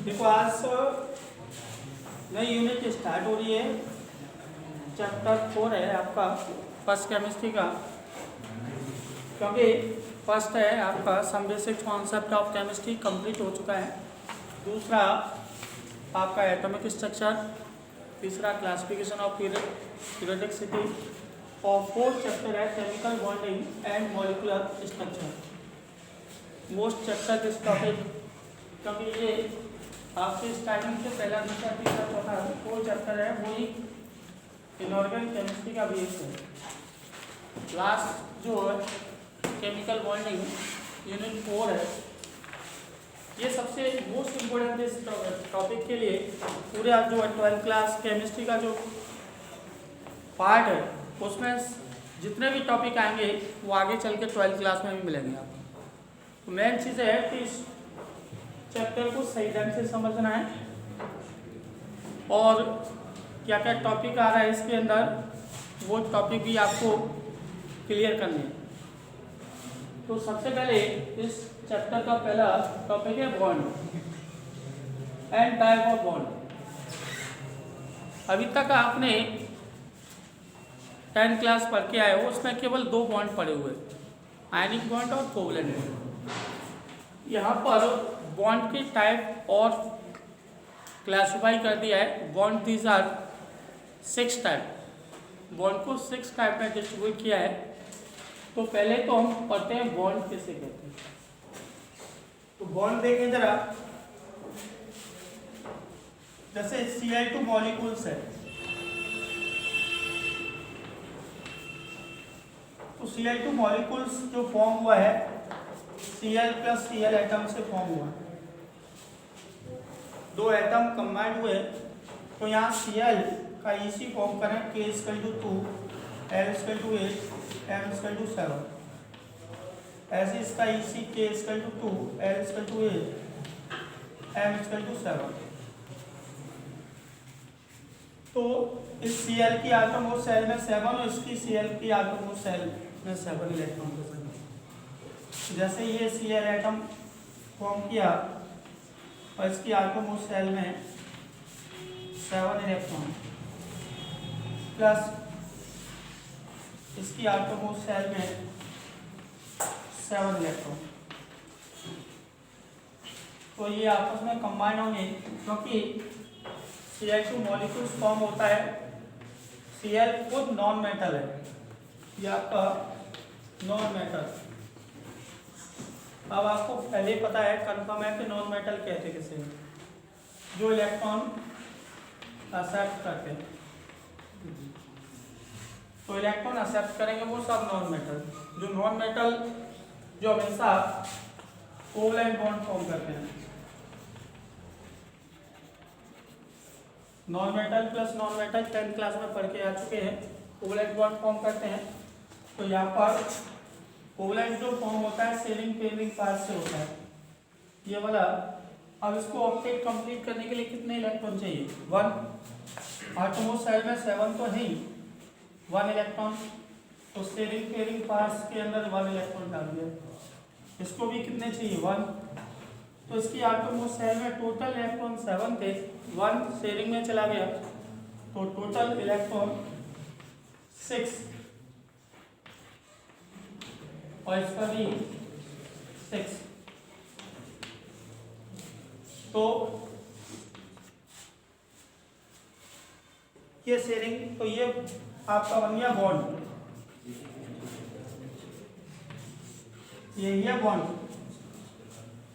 देखो आज नई यूनिट स्टार्ट हो रही है। चैप्टर 4 है आपका फर्स्ट केमिस्ट्री का, क्योंकि फर्स्ट है आपका some basic concept of chemistry complete हो चुका है। दूसरा आपका एटॉमिक स्ट्रक्चर, तीसरा क्लासिफिकेशन ऑफ पीरियोडिसिटी और फोर्थ चैप्टर है chemical bonding and molecular structure. Most chapter this topic, क्योंकि ये आपके स्टार्टिंग से पहला दूसरा तीसरा चौथा फोर्थ चैप्टर है, वही इनऑर्गेनिक केमिस्ट्री का बेस है। लास्ट जो है केमिकल बॉन्डिंग यूनिट 4 है। ये सबसे मोस्ट इम्पोर्टेंट इस टॉपिक के लिए पूरे आप जो 12th क्लास केमिस्ट्री का जो पार्ट है उसमें जितने भी टॉपिक आएंगे वो आगे चल के 12th क्लास में भी मिलेंगे आपको। तो मेन चीज़ है कि इस चैप्टर को सही ढंग से समझना है और क्या क्या टॉपिक आ रहा है इसके अंदर वो टॉपिक भी आपको क्लियर करने हैं। तो सबसे पहले इस चैप्टर का पहला टॉपिक है bond and type of bond. अभी तक आपने 10th क्लास पढ़ के आए हो, उसमें केवल 2 बॉन्ड पड़े हुए, आयनिक बॉन्ड और कोवलेंट बॉन्ड। यहाँ पर बॉन्ड की टाइप और क्लासिफाई कर दिया है। Bond these are 6 type. Bond को 6 टाइप में डिस्ट्रीब्यूट किया है। तो पहले तो हम पढ़ते हैं बॉन्ड किसे कहते हैं। तो बॉन्ड देखें जरा, जैसे Cl2 मॉलिक्यूल्स है, तो Cl2 मॉलिक्यूल्स जो फॉर्म हुआ है Cl प्लस Cl एटम से फॉर्म हुआ है। 2 एटम कंबाइंड हुए, तो यहाँ Cl का EC फॉर्म करें K=2, L=8, M=7। ऐसे इसका EC K=2, L=8, M=7। तो इस Cl की आटोमोस्ट सेल में 7 और इसकी Cl की आटोमोस्ट सेल में 7 इलेक्ट्रॉन के संग। जैसे ये Cl एटम फॉर्म किया और इसकी आटोमोस्ट सेल में 7 इलेक्ट्रॉन प्लस इसकी आटोमोस्ट सेल में 7 इलेक्ट्रॉन, तो ये आपस में कंबाइन होंगे, क्योंकि Cl2 मॉलिक्यूल्स फॉर्म होता है। Cl खुद नॉन मेटल है, ये आपका नॉन मेटल। अब आपको पहले ही पता है, कंफर्म है कि नॉन मेटल कहते किसे, जो इलेक्ट्रॉन एक्सेप्ट करते हैं। तो इलेक्ट्रॉन एक्सेप्ट करेंगे वो सब नॉन मेटल। जो नॉन मेटल जो हमेशा कोवलेंट बॉन्ड फॉर्म करते हैं। Non metal plus non metal 10th class में पढ़ के आ चुके हैं, कोवलेंट बॉन्ड फॉर्म करते हैं। तो यहाँ पर कोवलेंट जो फॉर्म होता है शेयरिंग पेयरिंग पार्ट से होता है, ये वाला। अब इसको ऑक्टेट कंप्लीट करने के लिए कितने इलेक्ट्रॉन चाहिए? 1। आटोमोस्ट सेल में 7 तो है ही, 1 इलेक्ट्रॉन। तो शेयरिंग पेयरिंग पार्ट्स के अंदर 1 इलेक्ट्रॉन डाल दिया। इसको भी कितने चाहिए? 1। तो इसकी आटोमोस्ट सेल में टोटल इलेक्ट्रॉन 7 थे, 1 शेयरिंग में चला गया, तो टोटल इलेक्ट्रॉन 6 और इसका भी 6। तो ये शेयरिंग, तो ये आपका बन गया बॉन्ड, ये है बॉन्ड।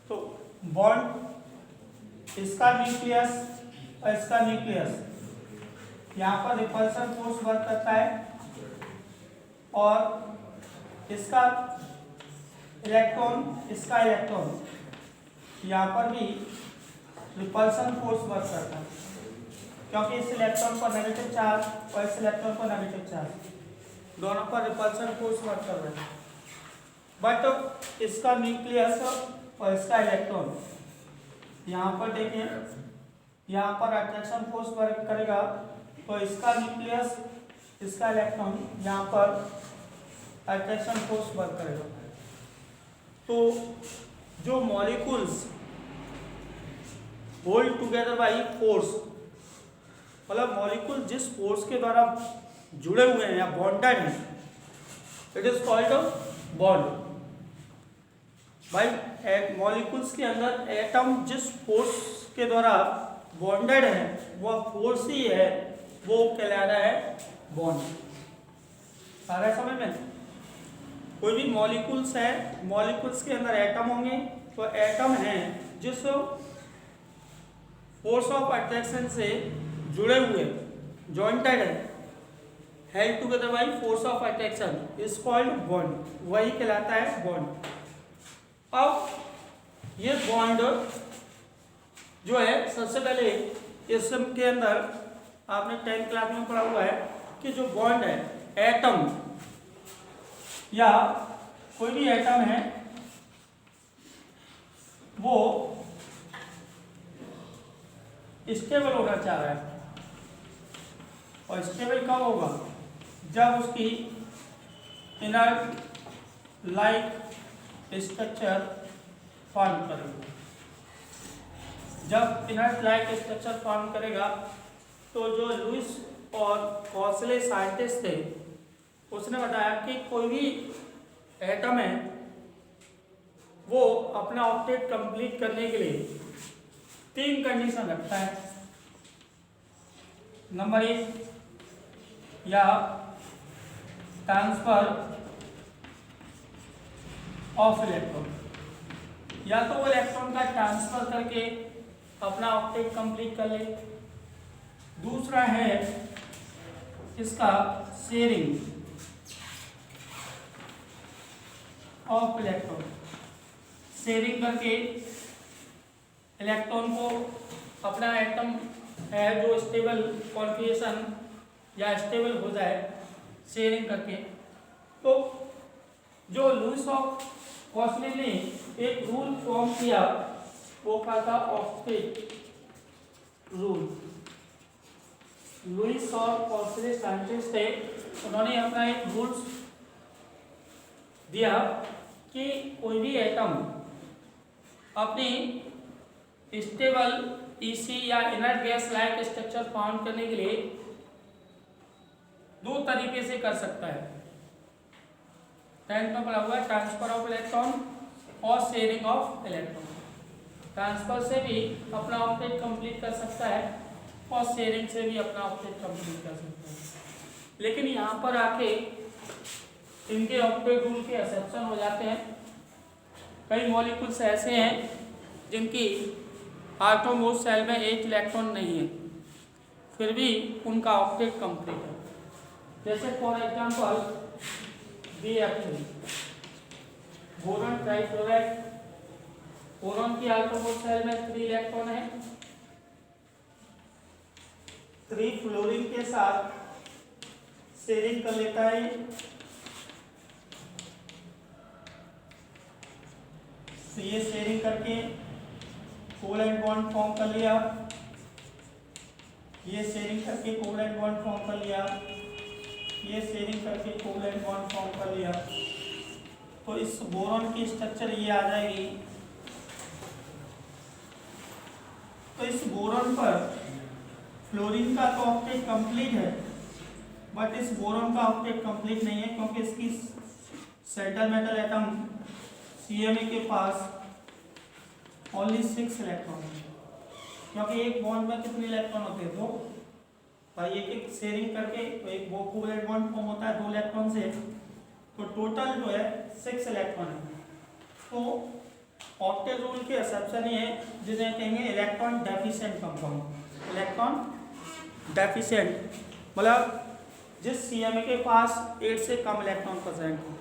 तो बॉन्ड, इसका न्यूक्लियस और इसका न्यूक्लियस, यहाँ पर रिपल्सन फोर्स वर्क करता है और इसका इलेक्ट्रॉन, इसका इलेक्ट्रॉन, यहाँ पर भी रिपल्सन फोर्स वर्क करता है, क्योंकि इस इलेक्ट्रॉन पर नेगेटिव चार्ज और इस इलेक्ट्रॉन पर नेगेटिव चार्ज, दोनों पर रिपल्सन फोर्स वर्क कर रहे हैं। बट इसका न्यूक्लियस और इसका इलेक्ट्रॉन, यहाँ पर देखें, यहाँ पर अट्रैक्शन फोर्स वर्क करेगा, तो इसका न्यूक्लियस, इसका इलेक्ट्रॉन, यहाँ पर अट्रैक्शन फोर्स वर्क करेगा। तो जो molecules hold together by force, मतलब मॉलिक्यूल जिस फोर्स के द्वारा जुड़े हुए हैं या बॉन्डेड हैं, इट इज कॉल्ड बॉन्ड। भाई मॉलिक्यूल्स के अंदर एटम जिस फोर्स के द्वारा बॉन्डेड है वह फोर्स ही है, वो कहला रहा है बॉन्ड। आ रहा है समझ में? कोई भी मॉलिक्यूल्स है, मॉलिक्यूल्स के अंदर एटम होंगे, तो एटम है जिस फोर्स ऑफ अट्रैक्शन से जुड़े हुए, जॉइंटेड है, held together by force of attraction is called bond, वही कहलाता है बॉन्ड। अब ये बॉन्ड जो है, सबसे पहले इसम के अंदर आपने 10th क्लास में पढ़ा हुआ है कि जो बॉन्ड है, एटम या कोई भी एटम है वो स्टेबल होना चाह रहा है, और स्टेबल कब होगा? जब उसकी इनर्ट लाइक स्ट्रक्चर फॉर्म करेगा। जब इनर्ट लाइक स्ट्रक्चर फॉर्म करेगा तो जो लुईस और कॉसले साइंटिस्ट थे, उसने बताया कि कोई भी एटम है वो अपना ऑक्टेट कंप्लीट करने के लिए 3 कंडीशन रखता है। नंबर 1, या ट्रांसफर ऑफ इलेक्ट्रॉन, या तो वो इलेक्ट्रॉन का ट्रांसफर करके अपना ऑक्टेट कंप्लीट कर ले। दूसरा है इसका शेयरिंग ऑफ इलेक्ट्रॉन, शेयरिंग करके इलेक्ट्रॉन को अपना एटम है जो स्टेबल कॉन्फिगरेशन या स्टेबल हो जाए, शेयरिंग करके। तो जो लुईस और कॉसले ने एक रूल फॉर्म किया, वो क्या था? Octet rule. लुईस और कॉसले साइंटिस्ट थे, उन्होंने अपना एक रूल्स दिया कि कोई भी एटम अपनी स्टेबल ईसी या inert gas like structure form करने के लिए 2 तरीके से कर सकता है। 10th में पढ़ा हुआ है, ट्रांसफर ऑफ इलेक्ट्रॉन और शेयरिंग ऑफ इलेक्ट्रॉन। ट्रांसफर से भी अपना ऑक्टेट कंप्लीट कर सकता है और शेयरिंग से भी अपना ऑक्टेट कंप्लीट कर सकता है। लेकिन यहाँ पर आके इनके ऑक्टेट रूल के एक्सेप्शन हो जाते हैं। कई मॉलिक्यूल्स ऐसे हैं जिनकी आटोम सेल में 1 इलेक्ट्रॉन नहीं है, फिर भी उनका ऑक्टेट कंप्लीट है। जैसे for example BF3, boron trifluoride. Boron की आटोम सेल में 3 इलेक्ट्रॉन है, 3 फ्लोरीन के साथ शेयरिंग कर लेता है। तो ये शेयरिंग करके कोवैलेंट बॉन्ड फॉर्म कर लिया, ये शेयरिंग करके कोवैलेंट बॉन्ड फॉर्म कर लिया, ये शेयरिंग करके कोवैलेंट बॉन्ड फॉर्म कर लिया। तो इस बोरॉन की स्ट्रक्चर ये आ जाएगी। तो इस बोरॉन पर फ्लोरीन का तो ऑक्टेट कंप्लीट है, बट इस बोरॉन का ऑक्टेट कंप्लीट नहीं है, क्योंकि इसकी सेंट्रल मेटल एटम CMA के पास ओनली 6 इलेक्ट्रॉन है। क्योंकि एक बॉन्ड में कितने इलेक्ट्रॉन होते हैं? 2। भाई एक शेयरिंग करके तो एक कोवैलेंट बॉन्ड फॉर्म होता है 2 इलेक्ट्रॉन से, तो टोटल जो है 6 इलेक्ट्रॉन है। तो ऑक्टेट रूल के एक्सेप्शन ये है जिसे कहेंगे electron deficient compound. Electron deficient मतलब जिस CMA के पास 8 से कम इलेक्ट्रॉन प्रेजेंट है,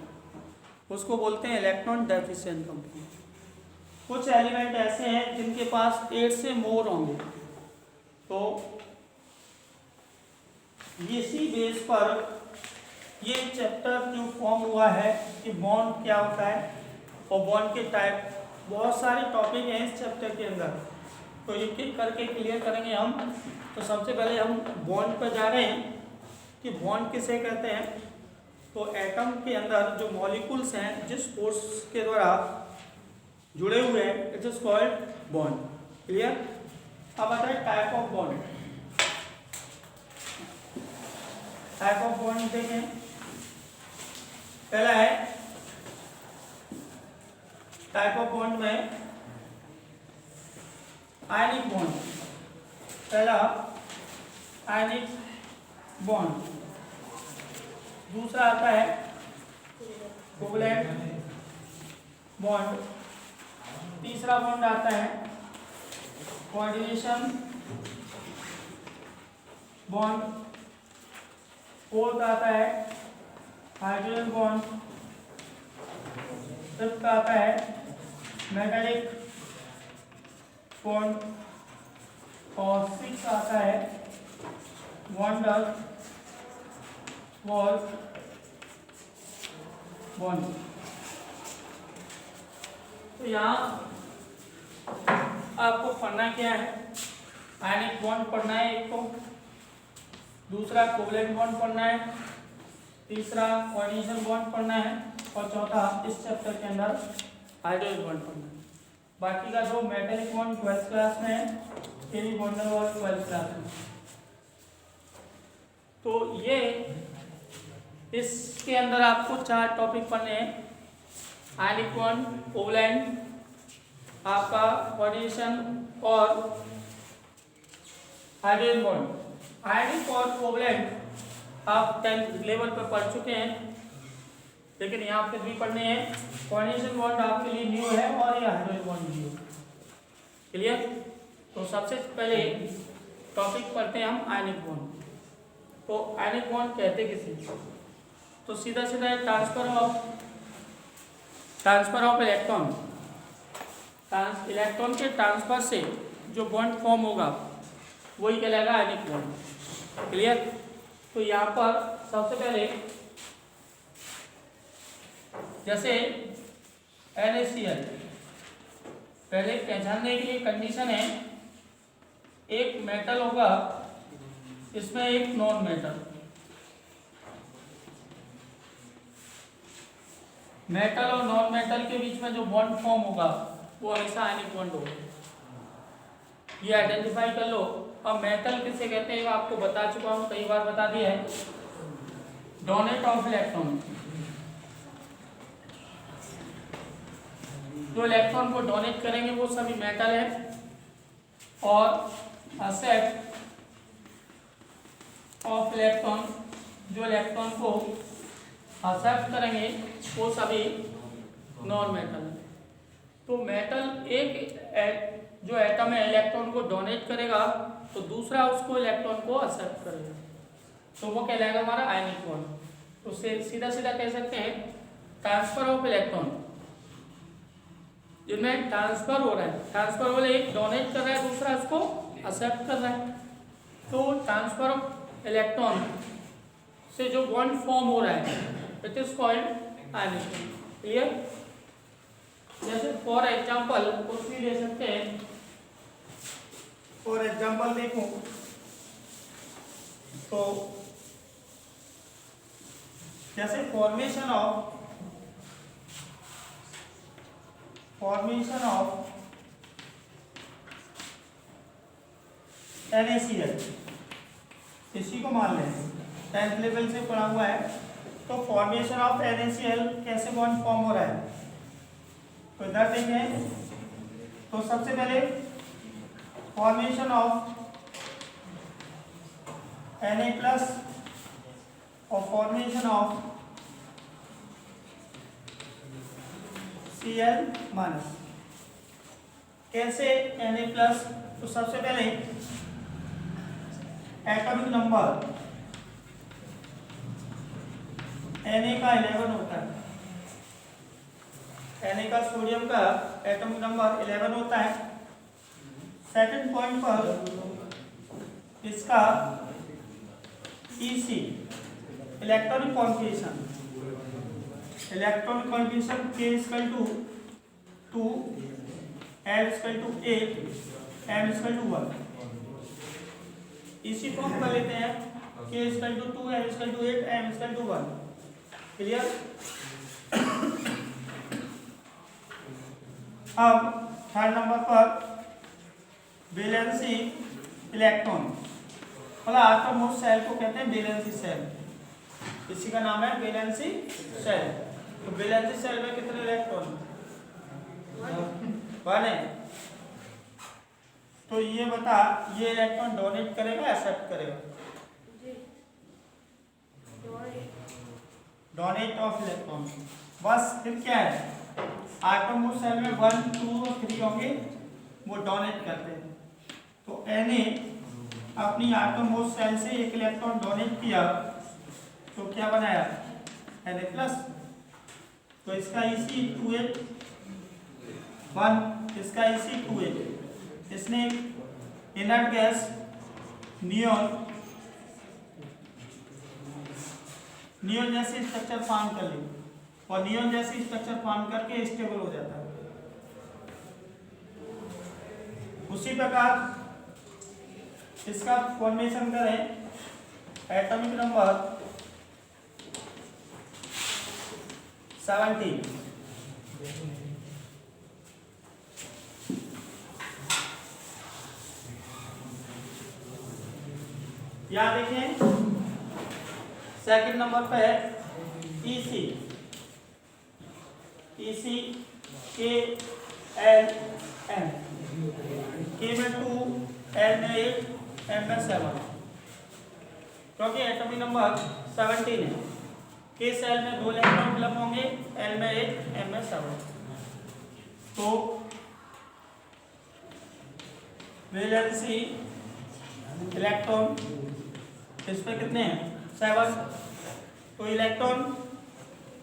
उसको बोलते हैं इलेक्ट्रॉन डेफिशिएंट कंपाउंड। कुछ एलिमेंट ऐसे हैं जिनके पास 8 से मोर होंगे, तो इसी बेस पर ये चैप्टर जो फॉर्म हुआ है कि बॉन्ड क्या होता है और बॉन्ड के टाइप, बहुत सारे टॉपिक हैं इस चैप्टर के अंदर, तो एक एक करके क्लियर करेंगे हम। तो सबसे पहले हम बॉन्ड पर जा रहे हैं कि बॉन्ड किसे कहते हैं। तो एटम के अंदर जो मॉलिक्यूल्स हैं जिस फोर्स के द्वारा जुड़े हुए हैं, it is called bond. Clear? अब आता है type of bond. Type of bond देखें, पहला है टाइप ऑफ बॉन्ड में आयनिक बॉन्ड। पहला आयनिक बॉन्ड, दूसरा आता है कोवलेंट बॉन्ड, तीसरा बॉन्ड आता है कोऑर्डिनेशन बॉन्ड, फोर्थ आता है हाइड्रोजन बॉन्ड, फिफ्थ आता है मेटालिक बॉन्ड और सिक्स आता है वॉन डर वॉल बॉन्ड। तो यहाँ आपको पढ़ना क्या है, आयनिक बॉन्ड पढ़ना है एक को, दूसरा कोवलेंट बॉन्ड पढ़ना है, तीसरा कोऑर्डिनेशन बॉन्ड पढ़ना है और चौथा इस चैप्टर के अंदर हाइड्रोजन बॉन्ड पढ़ना है। बाकी का दो मेटालिक बॉन्ड 12th क्लास में है, केवी वॉन डर वॉल 12th क्लास में। तो ये इसके अंदर आपको 4 टॉपिक पढ़ने हैं, आयनिक बॉन्ड, कोवलेंट, आपका कोऑर्डिनेशन और हाइड्रोजन बॉन्ड। आयनिक और कोवलेंट आप 10th लेवल पर पढ़ चुके हैं, लेकिन यहाँ फिर भी पढ़ने हैं। कोऑर्डिनेशन बॉन्ड आपके लिए न्यू है और ये हाइड्रोजन बॉन्ड न्यू है। क्लियर? तो सबसे पहले टॉपिक पढ़ते हैं हम आयनिक बॉन्ड। तो आयनिक बॉन्ड कहते किसे? तो सीधा सीधा ट्रांसफर ऑफ इलेक्ट्रॉन, इलेक्ट्रॉन के ट्रांसफर से जो बॉन्ड फॉर्म होगा वही कहलाएगा आयनिक बॉन्ड। क्लियर? तो यहाँ पर सबसे पहले जैसे NaCl, पहले पहचानने के लिए कंडीशन है, एक मेटल होगा, इसमें एक नॉन मेटल, मेटल और नॉन मेटल के बीच में जो बॉन्ड फॉर्म होगा वो हमेशा आयनिक बॉन्ड होगा। ये आइडेंटिफाई कर लो। अब मेटल किसे कहते हैं आपको बता चुका हूँ, कई बार बता दिया है। डोनेट ऑफ इलेक्ट्रॉन, जो इलेक्ट्रॉन को डोनेट करेंगे वो सभी मेटल है, और एक्सेप्ट ऑफ इलेक्ट्रॉन, जो इलेक्ट्रॉन को एक्सेप्ट करेंगे वो सभी नॉन मेटल है। तो मेटल एक जो एटम है इलेक्ट्रॉन को डोनेट करेगा तो दूसरा उसको इलेक्ट्रॉन को एक्सेप्ट करेगा, तो वो कहलाएगा हमारा आयनिक बॉन्ड। तो सीधा सीधा कह सकते हैं ट्रांसफर ऑफ इलेक्ट्रॉन, जिनमें ट्रांसफर हो रहा है, ट्रांसफर वाले एक डोनेट कर रहा है, दूसरा उसको एक्सेप्ट कर रहा है। तो ट्रांसफर ऑफ इलेक्ट्रॉन से जो बॉन्ड फॉर्म हो रहा है it is called ionic bond. Clear? जैसे फॉर एग्जाम्पल कुछ भी ले सकते हैं। फॉर एग्जाम्पल देखो तो जैसे फॉर्मेशन ऑफ NaCl, इसी को मान लें, 10th लेवल से पढ़ा हुआ है। तो फॉर्मेशन ऑफ NaCl कैसे बॉन्ड फॉर्म हो रहा है, तो इधर देखें। तो सबसे पहले फॉर्मेशन ऑफ Na+ और फॉर्मेशन ऑफ Cl-। कैसे Na+? तो सबसे पहले एटॉमिक नंबर Na का 11 होता है, Na का सोडियम का एटॉमिक नंबर 11 होता है। सेकंड पॉइंट पर इसका EC, electronic configuration, K = 2, M = 8, M = 1। इसी फॉर्म कर लेते हैं, K = 2, M = 8, M = 1। क्लियर? अब थर्ड नंबर पर वैलेंसी इलेक्ट्रॉन, मतलब आटोमोस्ट सेल को कहते हैं वैलेंसी सेल, इसी का नाम है वैलेंसी सेल। तो वैलेंसी सेल में कितने इलेक्ट्रॉन? 1 है। तो ये बता, ये इलेक्ट्रॉन डोनेट करेगा या एक्सेप्ट करेगा? Donate of electron. बस फिर क्या है, आटोमोस्ट सेल में 1, 2 और 3 होंगे, वो डोनेट करते हैं। तो Na अपनी आटोमोस्ट सेल से एक इलेक्ट्रॉन डोनेट किया, तो क्या बनाया? Na+। तो इसका इसी 2H 1, इसका इसी 2H। इसने इनर्ट गैस नियोन जैसी स्ट्रक्चर फॉर्म कर ली, और नियोन जैसी स्ट्रक्चर फॉर्म करके स्टेबल हो जाता है। उसी प्रकार इसका फॉर्मेशन करें, एटॉमिक नंबर 17। यहाँ देखें सेकंड नंबर पे है EC KLM, K में 2, L में 8, M में 7, क्योंकि एटॉमिक नंबर 17 है। K सेल में 2 इलेक्ट्रॉन फिलअप होंगे, L में 8, M में 7। तो वैलेंसी इलेक्ट्रॉन इस पे कितने हैं? 7। तो इलेक्ट्रॉन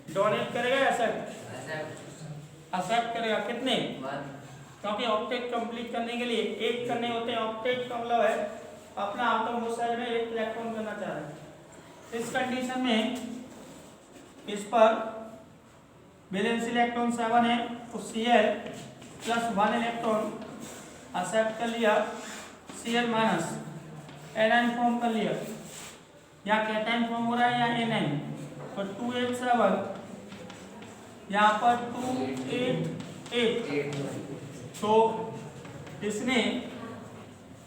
डोनेट करेगा या एक्सेप्ट करेगा? कितने? क्योंकि ऑक्टेट कंप्लीट करने के लिए 8 करने होते हैं। ऑक्टेट का मतलब है अपना आटोमोस्ट सेल में 1 इलेक्ट्रॉन करना चाह रहा है। इस कंडीशन में इस पर वैलेंसी इलेक्ट्रॉन 7 है, तो Cl + 1 इलेक्ट्रॉन एक्सेप्ट कर लिया, Cl - Anion फॉर्म कर लिया, या कैटायन फॉर्म हो रहा है या एनायन। तो 2H7, यहाँ पर 2H8। तो इसने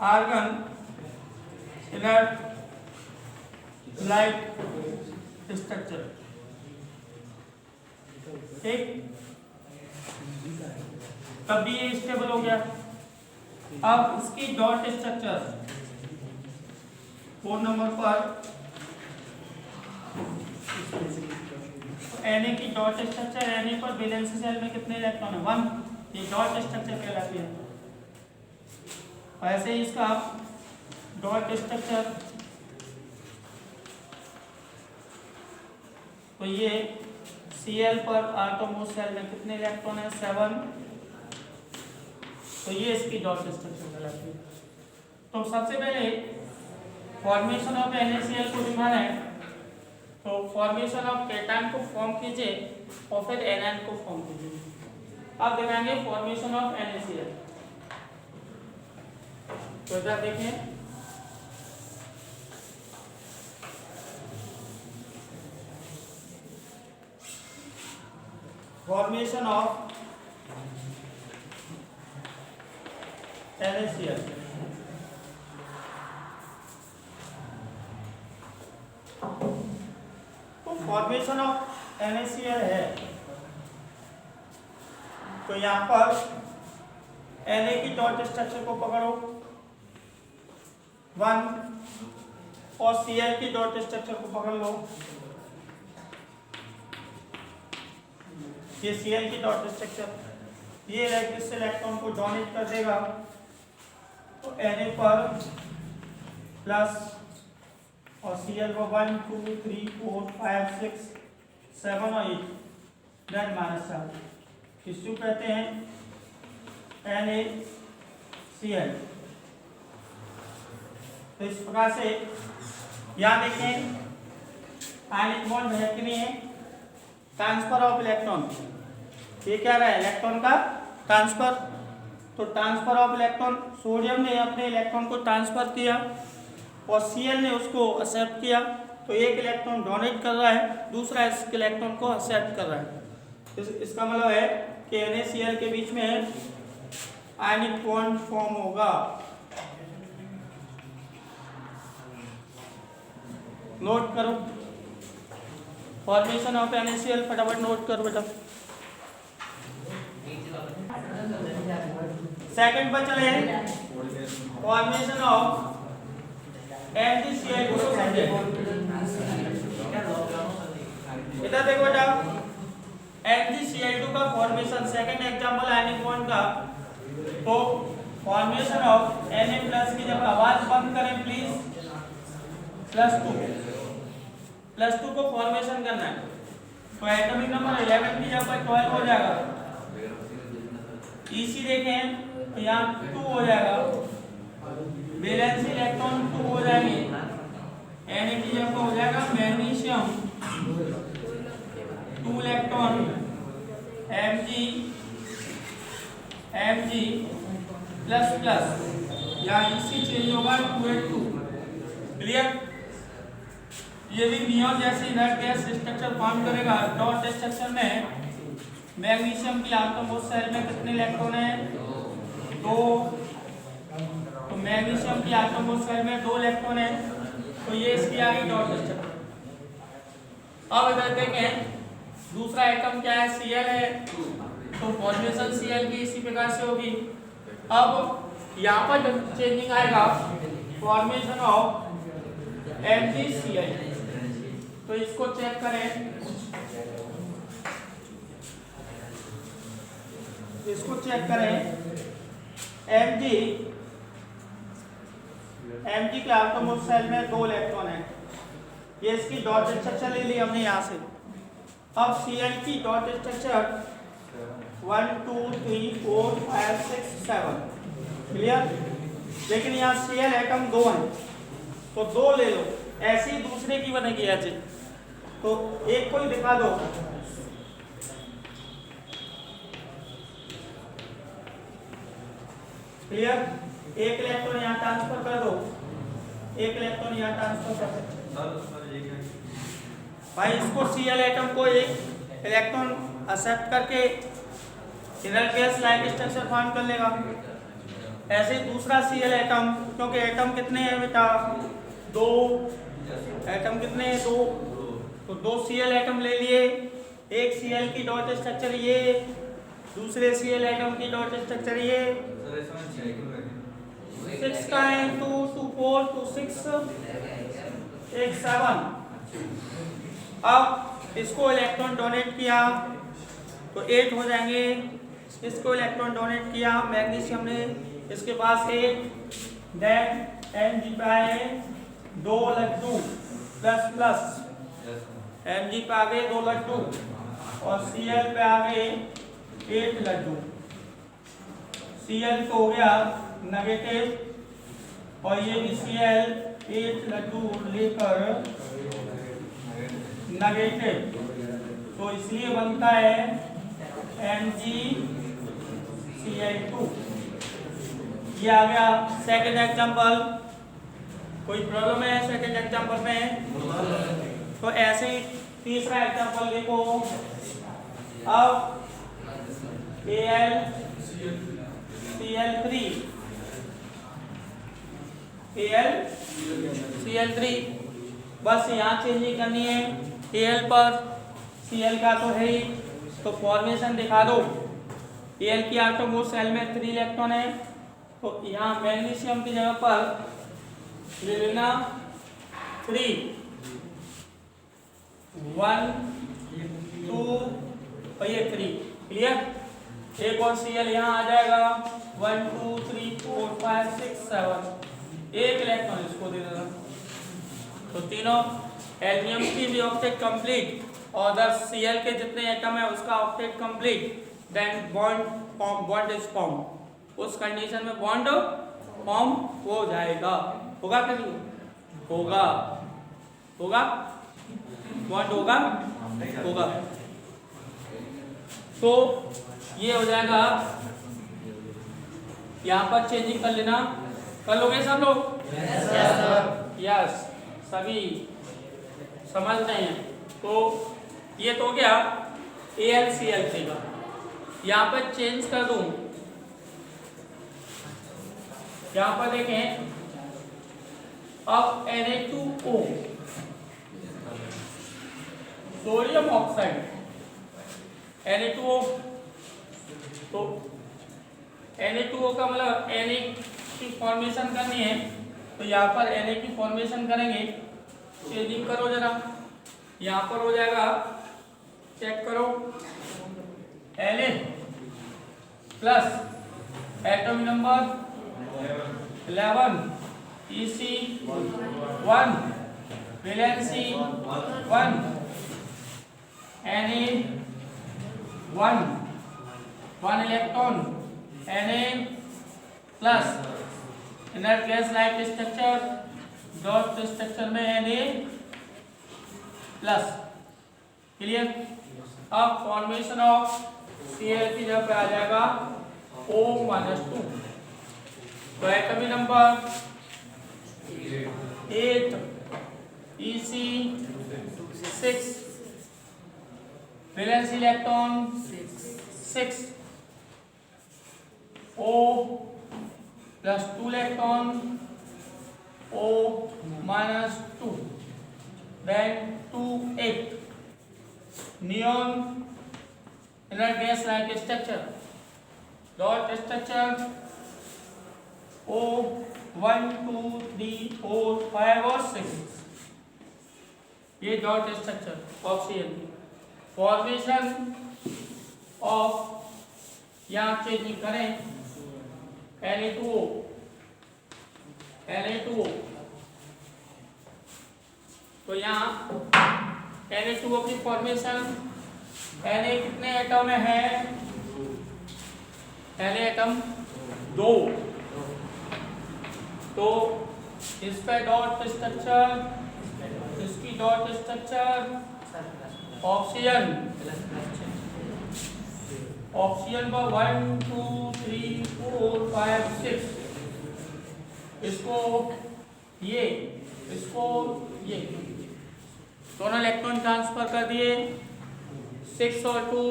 आर्गन इनर्ट लाइट स्ट्रक्चर, ठीक, तब भी ये स्टेबल हो गया। अब इसकी डॉट स्ट्रक्चर 4 नंबर पर Na की डॉट स्ट्रक्चर, Na पर वैलेंसी सेल में कितने इलेक्ट्रॉन है? 1। ये डॉट स्ट्रक्चर कहलाती है। ऐसे ही इसका डॉट स्ट्रक्चर, तो ये Cl पर आटोमोस्ट सेल में कितने इलेक्ट्रॉन है? 7। तो ये इसकी डॉट स्ट्रक्चर कहलाती है। तो सबसे पहले फॉर्मेशन ऑफ NaCl को दिखाना है, तो फॉर्मेशन ऑफ कैटायन को फॉर्म कीजिए और फिर एनायन को फॉर्म कीजिए। अब दिखाएंगे फॉर्मेशन ऑफ NaCl। तो इधर देखिए, formation of NaCl। Formation of NaCl है, तो यहाँ पर Na की डॉट स्ट्रक्चर को पकड़ो 1 और Cl की डॉट स्ट्रक्चर को पकड़ लो। ये Cl की डॉट स्ट्रक्चर, ये इस इलेक्ट्रॉन को डोनेट कर देगा, तो Na पर प्लस और Cl को 1, 2, 3, 4, 5, 6, 7 और 8, देन -7। इसको कहते हैं NaCl। तो इस प्रकार से यहाँ देखें, आयनिक बॉन्ड है कि नहीं है? ट्रांसफर ऑफ इलेक्ट्रॉन, ये क्या रहा है? इलेक्ट्रॉन का ट्रांसफर। तो ट्रांसफर ऑफ इलेक्ट्रॉन, सोडियम ने अपने इलेक्ट्रॉन को ट्रांसफर किया और Cl ने उसको एक्सेप्ट किया, तो एक इलेक्ट्रॉन डोनेट कर रहा है, दूसरा इस इलेक्ट्रॉन को एक्सेप्ट कर रहा है। इसका मतलब है कि NaCl के बीच में आयनिक बॉन्ड फॉर्म होगा। नोट करो फॉर्मेशन ऑफ NaCl, फटाफट नोट करो बेटा। सेकंड पर चले फॉर्मेशन ऑफ MgCl2 को समझे। इधर देखो बेटा MgCl2 का formation second example ionic bond का, तो फॉर्मेशन ऑफ Na+ की जब आवाज बंद करें प्लीज, +2 को फॉर्मेशन करना है, तो एटॉमिक नंबर 11 की जब 12 हो जाएगा, EC देखें तो यहाँ 2 हो जाएगा, वैलेंसी इलेक्ट्रॉन 2 हो जाएंगे, Na की जब हो जाएगा मैग्नीशियम 2 इलेक्ट्रॉन Mg++, यहाँ EC चेंज होगा 2H2। क्लियर? ये भी नियॉन जैसे इनर्ट गैस स्ट्रक्चर फॉर्म करेगा। डॉट स्ट्रक्चर में मैग्नीशियम की आटोमोस्ट सेल में कितने इलेक्ट्रॉन है? 2। तो मैग्नीशियम की आटोमोस्ट सेल में 2 इलेक्ट्रॉन है, तो ये इसकी आ गई डॉट स्ट्रक्चर। अब इधर देखें दूसरा एटम क्या है? Cl है, तो फॉर्मेशन Cl की इसी प्रकार से होगी। अब यहाँ पर जब चेंजिंग आएगा फॉर्मेशन ऑफ MgCl, तो इसको चेक करें, Mg के आटोमोस्ट सेल में 2 इलेक्ट्रॉन है, ये इसकी डॉट स्ट्रक्चर ले ली हमने यहाँ से। अब Cl की डॉट स्ट्रक्चर 1 2 3 4 5 6 7, क्लियर? लेकिन यहाँ Cl एटम 2 है, तो 2 ले लो, ऐसी दूसरे की बनेगी ऐसे, तो एक को ही दिखा दो। क्लियर? एक इलेक्ट्रॉन यहाँ ट्रांसफर कर दो, एक इलेक्ट्रॉन यहाँ ट्रांसफर कर दो भाई। इसको Cl एटम को एक इलेक्ट्रॉन एक्सेप्ट करके inert gas like structure form कर लेगा। ऐसे दूसरा Cl एटम, क्योंकि एटम कितने हैं बेटा? 2। एटम कितने हैं? 2। तो 2 Cl एटम ले लिए, एक Cl की डॉट स्ट्रक्चर ये, दूसरे Cl एटम की डॉट स्ट्रक्चर ये। 6 का है 2 2 4 2 6 1 7। अब इसको इलेक्ट्रॉन डोनेट किया तो 8 हो जाएंगे, इसको इलेक्ट्रॉन डोनेट किया मैग्नीशियम ने, इसके पास 8, देन Mg पे आए 2 लड्डू प्लस Mg पे आ गए 2 लड्डू और Cl पे आ गए 8 लड्डू। Cl तो हो गया नेगेटिव और ये भी Cl 8 लड्डू लेकर नेगेटिव, तो इसलिए बनता है MgCl2। ये आ गया सेकंड एग्जांपल। कोई प्रॉब्लम है सेकंड एग्जांपल में? तो ऐसे ही तीसरा एग्जांपल देखो। अब AlCl3 बस यहाँ चेंजिंग करनी है Al पर, Cl का तो है ही, तो फॉर्मेशन दिखा दो। Al की आटोमोस्ट सेल में 3 इलेक्ट्रॉन है, तो यहाँ मैग्नीशियम की जगह पर ले लेना 3, 1 2 और ये 3। क्लियर? एक और Cl यहाँ आ जाएगा 1 2 3 4 5 6 7, एक इलेक्ट्रॉन इसको दे देना, तो तीनों एल्यूमिनियम की भी ऑक्टेट कंप्लीट और Cl के जितने एटम है उसका octet complete, then bond is form. उस कंडीशन में बॉन्ड फॉर्म हो जाएगा। होगा कि नहीं होगा? होगा, बॉन्ड होगा। तो ये हो जाएगा, यहाँ पर चेंजिंग कर लेना। कर लोगे सब लोग? यस, सभी समझ रहे हैं। तो ये तो हो गया AlCl3 का। यहाँ पर चेंज कर दूं, यहाँ पर देखें अब Na2O सोडियम ऑक्साइड Na2O। तो Na2O का मतलब Na की फॉर्मेशन करनी है, तो यहाँ पर Na की फॉर्मेशन करेंगे। चेंजिंग करो जरा, यहाँ पर हो जाएगा, चेक करो, Na plus atomic number 11, EC1, valency 1, Na1, 1 electron, Na plus inert gas like structure, dot structure में Na प्लस। क्लियर? अब फॉर्मेशन ऑफ Cl की जगह पे आ जाएगा O-2। तो atomic number 8, EC6, valence electron 6, O plus 2 electron, O-2, then 2, 8, neon inner gas like structure, dot structure O1, 2, 3, 4, 5 और 6, ये dot structure oxygen की फॉर्मेशन ऑफ, यहाँ चेंजिंग करें Na2O, Na2O, तो यहाँ Na2O की फॉर्मेशन, Na कितने एटम में है? Na एटम 2, तो इस पे डॉट स्ट्रक्चर, इसकी डॉट स्ट्रक्चर, ऑक्सीजन, ऑक्सीजन पर 1, 2, 3, 4, 5, 6, इसको ये, इसको ये, दोनों इलेक्ट्रॉन ट्रांसफर कर दिए, 6 और 2,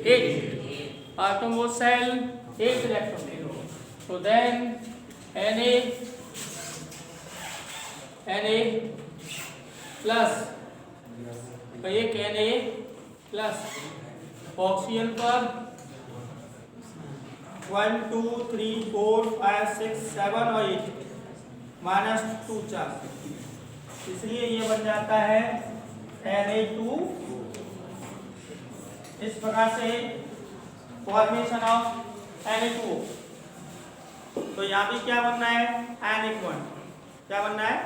8, आटम वो सेल 8 इलेक्ट्रॉन। तो देन Na प्लस, तो एक Na प्लस, ऑक्सीजन पर 1, 2, 3, 4, 5, 6, 7 और 8, -2 चार्ज, इसलिए ये बन जाता है Na2। इस प्रकार से फॉर्मेशन ऑफ Na2O। तो यहाँ भी क्या बनना है? Ionic bond. क्या बनना है?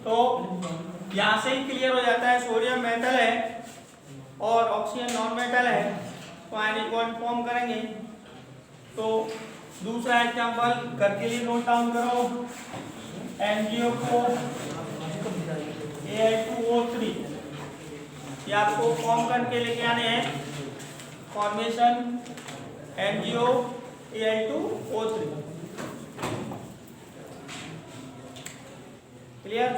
तो यहाँ से ही क्लियर हो जाता है, सोडियम मेटल है और ऑक्सीजन नॉन मेटल है, तो आयनिक बॉन्ड फॉर्म करेंगे। तो दूसरा एग्जांपल करके लिए नोट डाउन करो, NGO को Al2O3, ये आपको फॉर्म करके लेके आने हैं, formation NGO Al2O3। Clear?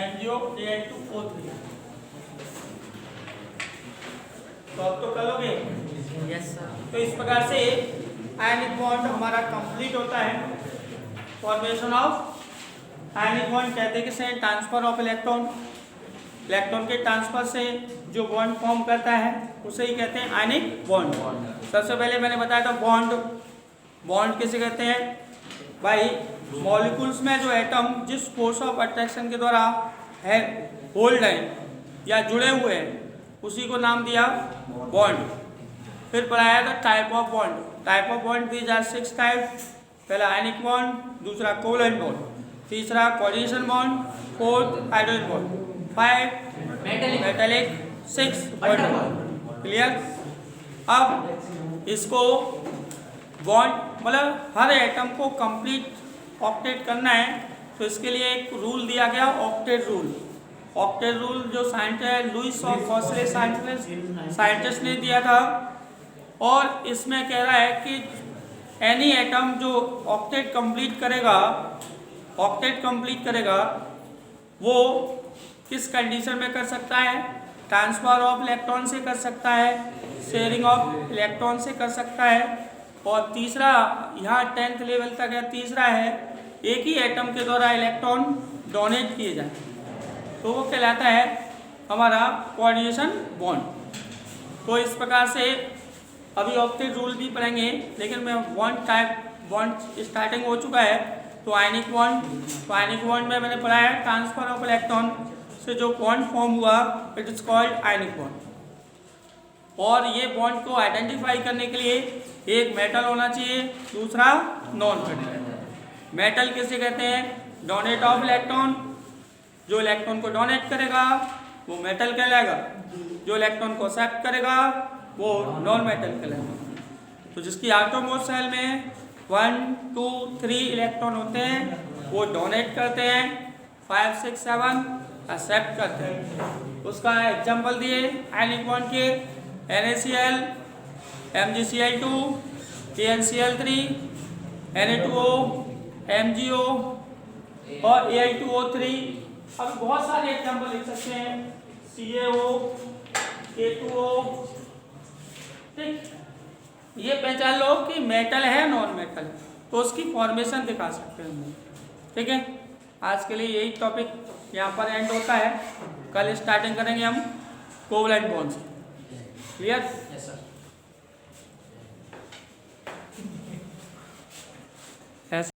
NGO Al2O3, तो अब तो करोगे? Yes sir. तो इस प्रकार से आयनिक बॉन्ड हमारा कंप्लीट होता है। फॉर्मेशन ऑफ आयनिक बॉन्ड कहते हैं किसे? ट्रांसफर ऑफ इलेक्ट्रॉन, इलेक्ट्रॉन के ट्रांसफर से जो बॉन्ड फॉर्म करता है उसे ही कहते हैं आयनिक बॉन्ड। सबसे पहले मैंने बताया था बॉन्ड किसे कहते हैं भाई? मॉलिक्यूल्स में जो एटम जिस फोर्स ऑफ अट्रैक्शन के द्वारा है होल्ड है या जुड़े हुए हैं उसी को नाम दिया बॉन्ड। फिर पढ़ाया था type of bond. Type of bond these are 6 type. पहला आयनिक बॉन्ड, दूसरा कोवलेंट बॉन्ड, तीसरा collision bond, fourth hydrogen bond, 5 metallic, 6 bond. Clear? अब इसको बॉन्ड मतलब हर एटम को कंप्लीट ऑक्टेट करना है, तो इसके लिए एक रूल दिया गया, ऑक्टेट रूल। ऑक्टेट रूल जो साइंटिस्ट लुइस और फॉस्ले साइंटिस्ट ने दिया था, और इसमें कह रहा है कि एनी एटम जो ऑक्टेट कंप्लीट करेगा वो किस कंडीशन में कर सकता है? ट्रांसफर ऑफ इलेक्ट्रॉन से कर सकता है, शेयरिंग ऑफ इलेक्ट्रॉन से कर सकता है, और तीसरा यहाँ 10th लेवल तक है, तीसरा है एक ही एटम के द्वारा इलेक्ट्रॉन डोनेट किए जाए तो वो कहलाता है हमारा कोऑर्डिनेशन बॉन्ड। तो इस प्रकार से अभी ऑक्टेट रूल भी पढ़ेंगे, लेकिन मैं बॉन्ड स्टार्टिंग हो चुका है। तो आयनिक बॉन्ड में मैंने पढ़ा है ट्रांसफर ऑफ इलेक्ट्रॉन से जो बॉन्ड फॉर्म हुआ it is called ionic bond. और ये बॉन्ड को आइडेंटिफाई करने के लिए एक मेटल होना चाहिए, दूसरा नॉन मेटल। मेटल किसे कहते हैं? डोनेट ऑफ इलेक्ट्रॉन, जो इलेक्ट्रॉन को डोनेट करेगा वो मेटल कहलाएगा, जो इलेक्ट्रॉन को एक्सेप्ट करेगा वो नॉन मेटल कहलाएगा। तो जिसकी आटोमोस्ट शेल में 1 2 3 इलेक्ट्रॉन होते हैं वो डोनेट करते हैं, 5 6 7 एक्सेप्ट करते हैं। उसका एग्जाम्पल दिए आयनिक बॉन्ड के NaCl, MgCl2, KnCl3, Na2O, MgO और Al2O3। अब बहुत सारे एग्जाम्पल लिख सकते हैं, CaO, K2O। ठीक, ये पहचान लो कि मेटल है नॉन मेटल, तो उसकी फॉर्मेशन दिखा सकते हैं हम। ठीक है, आज के लिए यही टॉपिक यहाँ पर एंड होता है। कल स्टार्टिंग करेंगे हम कोवलेंट बॉन्ड से। क्लियर? Yes sir.